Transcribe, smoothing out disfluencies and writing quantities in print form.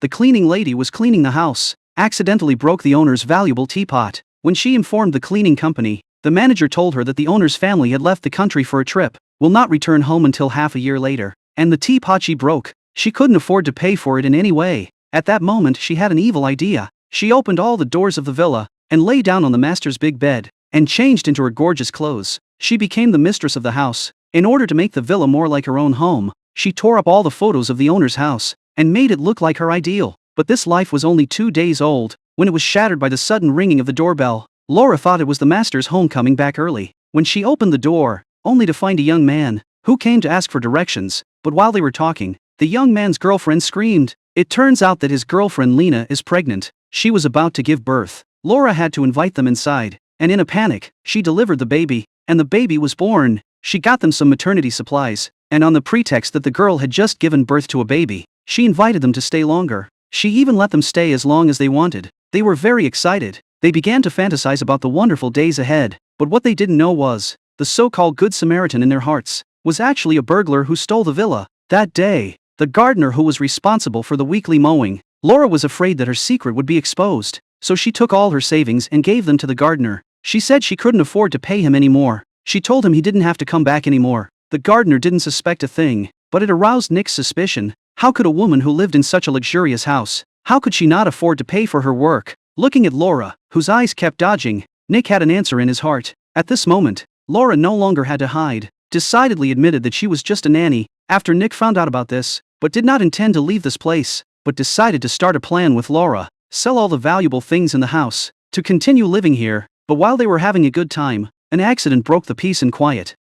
the cleaning lady was cleaning the house, accidentally broke the owner's valuable teapot. When she informed the cleaning company, the manager told her that the owner's family had left the country for a trip, will not return home until half a year later, and the teapot she broke, she couldn't afford to pay for it in any way. At that moment she had an evil idea. She opened all the doors of the villa, and lay down on the master's big bed, and changed into her gorgeous clothes. She became the mistress of the house. In order to make the villa more like her own home, she tore up all the photos of the owner's house, and made it look like her ideal. But this life was only 2 days old, when it was shattered by the sudden ringing of the doorbell. Laura thought it was the master's home coming back early. When she opened the door, only to find a young man, who came to ask for directions, but while they were talking, the young man's girlfriend screamed. It turns out that his girlfriend Lena is pregnant. She was about to give birth. Laura had to invite them inside, and in a panic, she delivered the baby, and the baby was born. She got them some maternity supplies, and on the pretext that the girl had just given birth to a baby, she invited them to stay longer. She even let them stay as long as they wanted. They were very excited. They began to fantasize about the wonderful days ahead, but what they didn't know was, the so-called Good Samaritan in their hearts, was actually a burglar who stole the villa. That day, the gardener who was responsible for the weekly mowing, Laura was afraid that her secret would be exposed, so she took all her savings and gave them to the gardener. She said she couldn't afford to pay him anymore. She told him he didn't have to come back anymore. The gardener didn't suspect a thing, but it aroused Nick's suspicion. How could a woman who lived in such a luxurious house, how could she not afford to pay for her work? Looking at Laura, whose eyes kept dodging, Nick had an answer in his heart. At this moment, Laura no longer had to hide, decidedly admitted that she was just a nanny. After Nick found out about this, but did not intend to leave this place, but decided to start a plan with Laura, sell all the valuable things in the house, to continue living here. But while they were having a good time, an accident broke the peace and quiet.